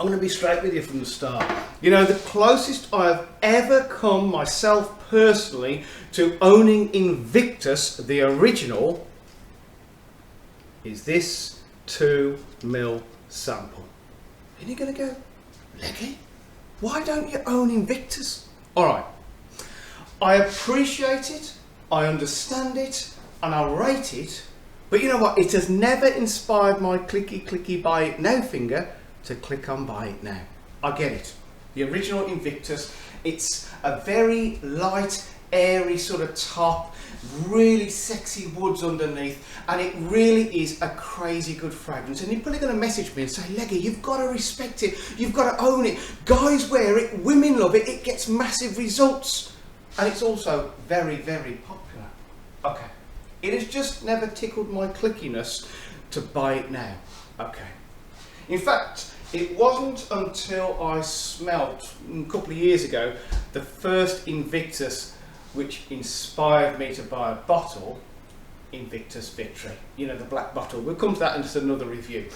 I'm going to be straight with you from the start. You know, the closest I have ever come myself personally to owning Invictus, the original, is this 2ml sample. And you're going to go, Leggy, why don't you own Invictus? All right, I appreciate it, I understand it, and I rate it, but you know what? It has never inspired my clicky buy it now finger to click on buy it now. I get it. The original Invictus, it's a very light, airy sort of top, really sexy woods underneath, and it really is a crazy good fragrance. And you're probably going to message me and say, Leggy, you've got to respect it, you've got to own it, guys wear it, women love it, it gets massive results, and it's also very, very popular. Okay, it has just never tickled my clickiness to buy it now. Okay, in fact, it wasn't until I smelt a couple of years ago the first Invictus which inspired me to buy a bottle, Invictus Victory. You know, the black bottle. We'll come to that in just another review.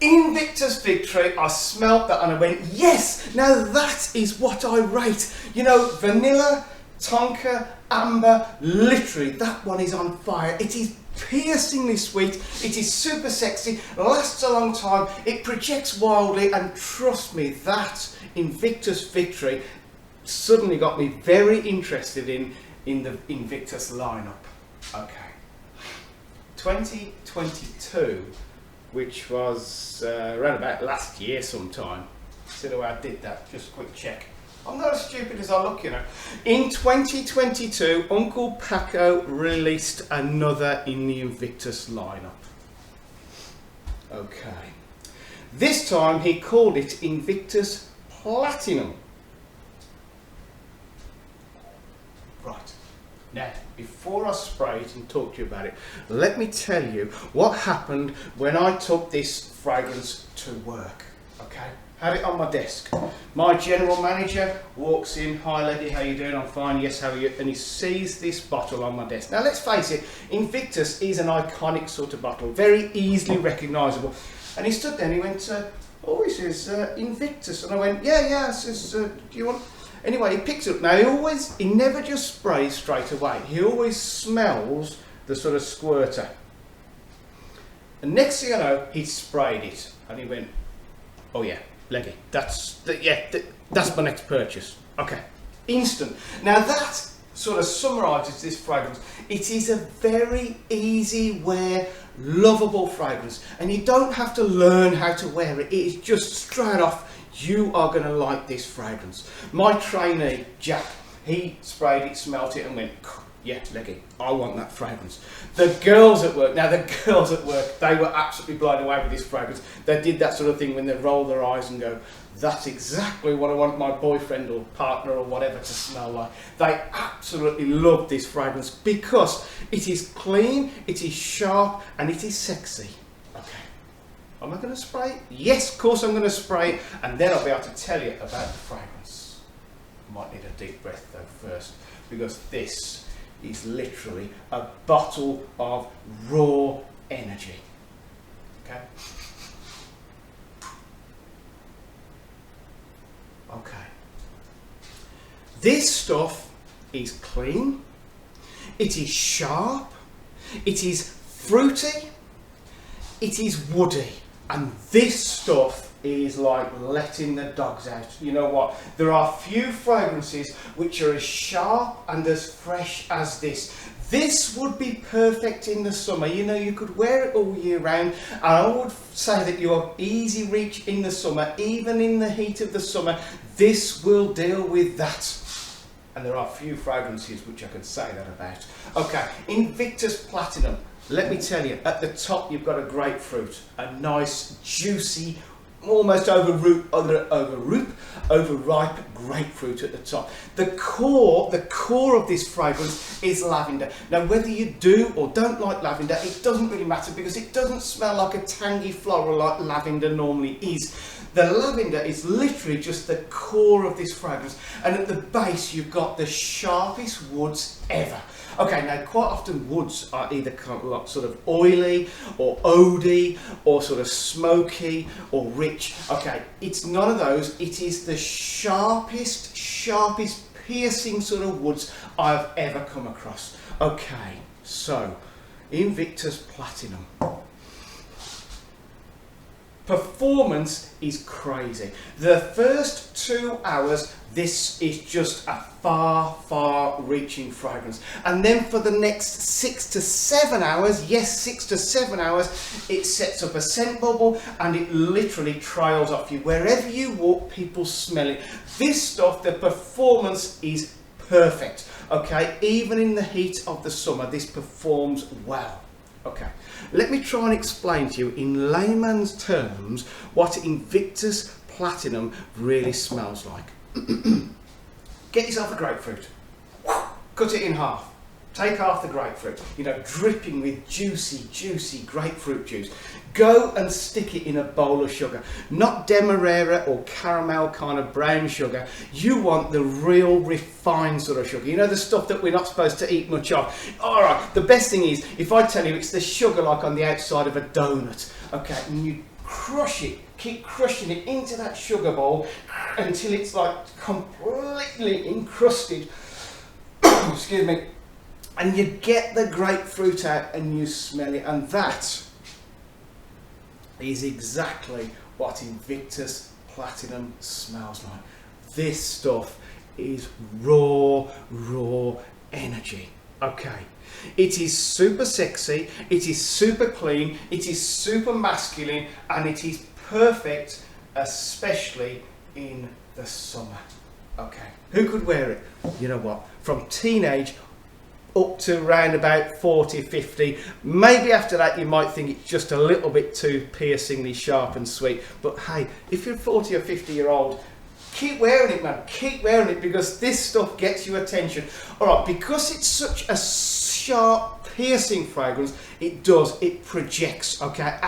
Invictus Victory, I smelt that and I went, yes, now that is what I rate. You know, vanilla, tonka, amber, literally that one is on fire. It is piercingly sweet, it is super sexy, lasts a long time, it projects wildly, and trust me, that Invictus Victory suddenly got me very interested in the Invictus lineup. Okay, 2022, which was around about last year sometime. See the way I did that, just a quick check. I'm not as stupid as I look, you know. In 2022, Uncle Paco released another in the Invictus lineup. Okay. This time he called it Invictus Platinum. Right. Now, before I spray it and talk to you about it, let me tell you what happened when I took this fragrance to work. Okay. Had it on my desk. My general manager walks in, hi Leggy, how you doing? I'm fine, yes, how are you? And he sees this bottle on my desk. Now let's face it, Invictus is an iconic sort of bottle, very easily recognisable. And he stood there and he went, oh, he says Invictus. And I went, yeah, I says, do you want? Anyway, he picks it up. Now he never just sprays straight away. He always smells the sort of squirter. And next thing I know, he sprayed it. And he went, oh yeah. Leggy, that's my next purchase. Okay, instant. Now that sort of summarises this fragrance. It is a very easy wear, lovable fragrance, and you don't have to learn how to wear it. It is just straight off, you are going to like this fragrance. My trainee, Jack, he sprayed it, smelt it and went, yeah, Leggy, I want that fragrance. The girls at work, they were absolutely blown away with this fragrance. They did that sort of thing when they roll their eyes and go, that's exactly what I want my boyfriend or partner or whatever to smell like. They absolutely love this fragrance because it is clean, it is sharp, and it is sexy. Okay, am I going to spray it? Yes, of course I'm going to spray it, and then I'll be able to tell you about the fragrance. Might need a deep breath though first, because this is literally a bottle of raw energy. Okay? Okay. This stuff is clean, it is sharp, it is fruity, it is woody, and this stuff is like letting the dogs out. You know what? There are few fragrances which are as sharp and as fresh as this. This would be perfect in the summer. You know, you could wear it all year round, and I would say that you have easy reach in the summer, even in the heat of the summer. This will deal with that. And there are few fragrances which I can say that about. Okay, Invictus Platinum. Let me tell you, at the top you've got a grapefruit, a nice, juicy, almost overripe grapefruit at the top. The core of this fragrance is lavender. Now, whether you do or don't like lavender, it doesn't really matter because it doesn't smell like a tangy floral like lavender normally is. The lavender is literally just the core of this fragrance, and at the base you've got the sharpest woods ever. Okay, now quite often woods are either kind of like sort of oily or oady or sort of smoky or rich. Okay, it's none of those. It is the sharpest piercing sort of woods I've ever come across. Okay, so Invictus Platinum. Performance is crazy. The first 2 hours, this is just a far reaching fragrance, and then for the next 6 to 7 hours, yes, 6 to 7 hours, it sets up a scent bubble and it literally trails off you. Wherever you walk, people smell it. This stuff, the performance is perfect. Okay, even in the heat of the summer, this performs well. Okay, let me try and explain to you in layman's terms what Invictus Platinum really smells like. Get yourself a grapefruit, cut it in half, take half the grapefruit, you know, dripping with juicy grapefruit juice. Go and stick it in a bowl of sugar, not demerara or caramel kind of brown sugar. You want the real refined sort of sugar, you know, the stuff that we're not supposed to eat much of. All right, the best thing is if I tell you it's the sugar like on the outside of a donut, okay, and you crush it, keep crushing it into that sugar bowl until it's like completely encrusted. Excuse me. And you get the grapefruit out and you smell it, and that is exactly what Invictus Platinum smells like. This stuff is raw energy. Okay, it is super sexy, it is super clean, it is super masculine, and it is perfect, especially in the summer. Okay, who could wear it? You know what, from teenage up to around about 40, 50. Maybe after that you might think it's just a little bit too piercingly sharp and sweet. But hey, if you're 40 or 50 year old, keep wearing it, man. Keep wearing it, because this stuff gets you attention. All right, because it's such a sharp, piercing fragrance, it projects, okay?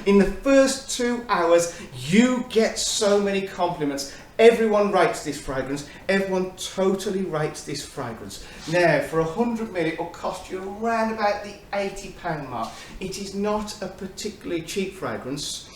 In the first 2 hours, you get so many compliments. Everyone rates this fragrance. Everyone totally rates this fragrance. Now, for 100 ml, it will cost you around about the £80 mark. It is not a particularly cheap fragrance,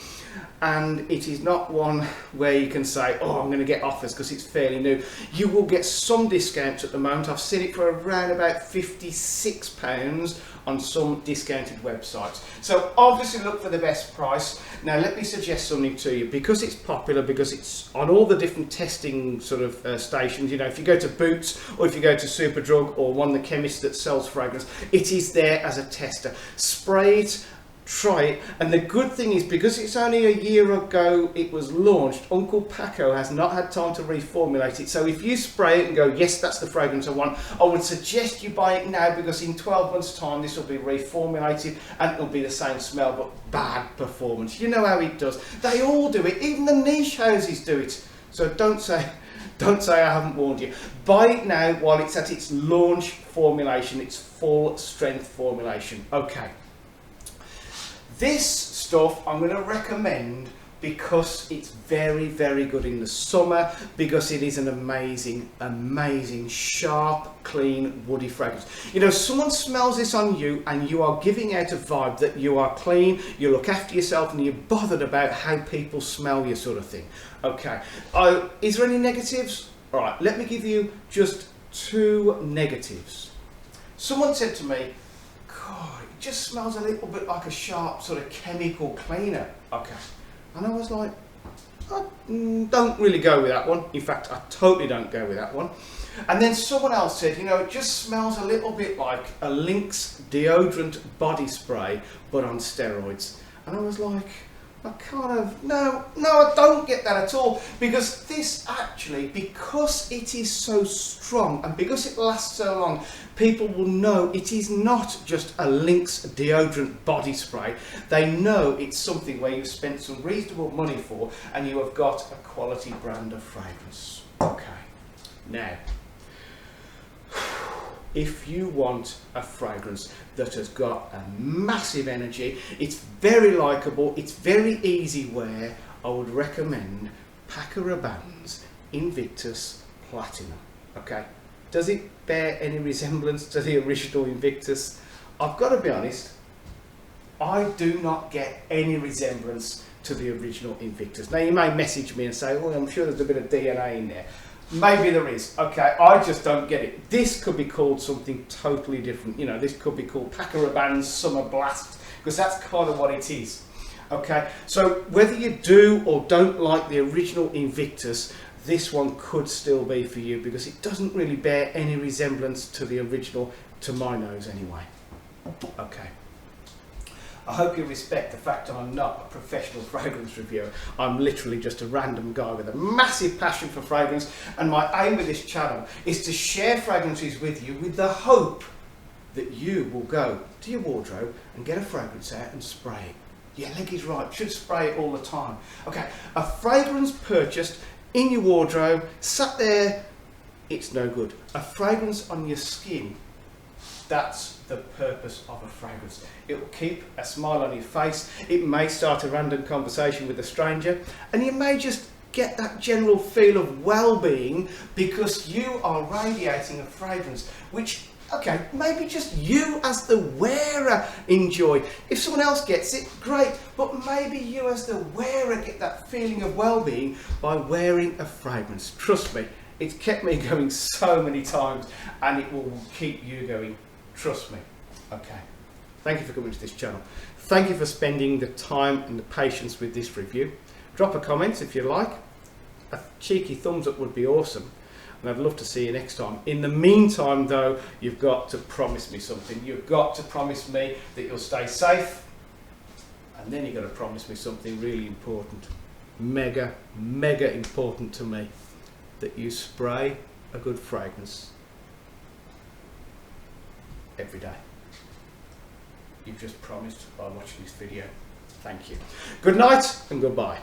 and it is not one where you can say, oh, I'm going to get offers because it's fairly new. You will get some discounts at the moment. I've seen it for around about £56 on some discounted websites. So obviously look for the best price. Now let me suggest something to you, because it's popular, because it's on all the different testing sort of stations. You know, if you go to Boots or if you go to Superdrug or one of the chemists that sells fragrance, it is there as a tester. Spray it, try it, and the good thing is, because it's only a year ago it was launched, Uncle Paco has not had time to reformulate it. So if you spray it and go, yes, that's the fragrance I want, I would suggest you buy it now, because in 12 months time this will be reformulated and it'll be the same smell but bad performance. You know how it does. They all do it, even the niche houses do it. So don't say I haven't warned you. Buy it now while it's at its launch formulation, its full strength formulation. Okay. This stuff I'm going to recommend because it's very good in the summer, because it is an amazing sharp, clean, woody fragrance. You know, someone smells this on you and you are giving out a vibe that you are clean, you look after yourself, and you're bothered about how people smell you, sort of thing. Okay, is there any negatives? All right, let me give you just 2 negatives. Someone said to me, God, it just smells a little bit like a sharp sort of chemical cleaner. Okay. And I was like, I don't really go with that one. In fact, I totally don't go with that one. And then someone else said, you know, it just smells a little bit like a Lynx deodorant body spray, but on steroids. And I was like, I kind of, no, I don't get that at all, because this actually, because it is so strong and because it lasts so long, people will know it is not just a Lynx deodorant body spray. They know it's something where you've spent some reasonable money for and you have got a quality brand of fragrance. Okay, now, if you want a fragrance that has got a massive energy, it's very likeable, it's very easy wear, I would recommend Paco Rabanne's Invictus Platinum. Okay, Does it bear any resemblance to the original Invictus? I've got to be honest, I do not get any resemblance to the original Invictus. Now you may message me and say, well, I'm sure there's a bit of DNA in there. Maybe there is, okay, I just don't get it. This could be called something totally different. You know, this could be called Paco Rabanne's Summer Blast, because that's kind of what it is. Okay, so whether you do or don't like the original Invictus, this one could still be for you, because it doesn't really bear any resemblance to the original, to my nose anyway. Okay. I hope you respect the fact I'm not a professional fragrance reviewer. I'm literally just a random guy with a massive passion for fragrance, and my aim with this channel is to share fragrances with you with the hope that you will go to your wardrobe and get a fragrance out and spray it. Yeah, leg is right, should spray it all the time. Okay, a fragrance purchased in your wardrobe, sat there, it's no good. A fragrance on your skin, that's the purpose of a fragrance. It will keep a smile on your face. It may start a random conversation with a stranger, and you may just get that general feel of well-being because you are radiating a fragrance which, okay, maybe just you as the wearer enjoy. If someone else gets it, great, but maybe you as the wearer get that feeling of well-being by wearing a fragrance. Trust me, it's kept me going so many times, and it will keep you going. Trust me. Okay. Thank you for coming to this channel. Thank you for spending the time and the patience with this review. Drop a comment if you like. A cheeky thumbs up would be awesome. And I'd love to see you next time. In the meantime though, you've got to promise me something. You've got to promise me that you'll stay safe. And then you've got to promise me something really important. Mega, mega important to me. That you spray a good fragrance every day. You've just promised by watching this video. Thank you. Good night and goodbye.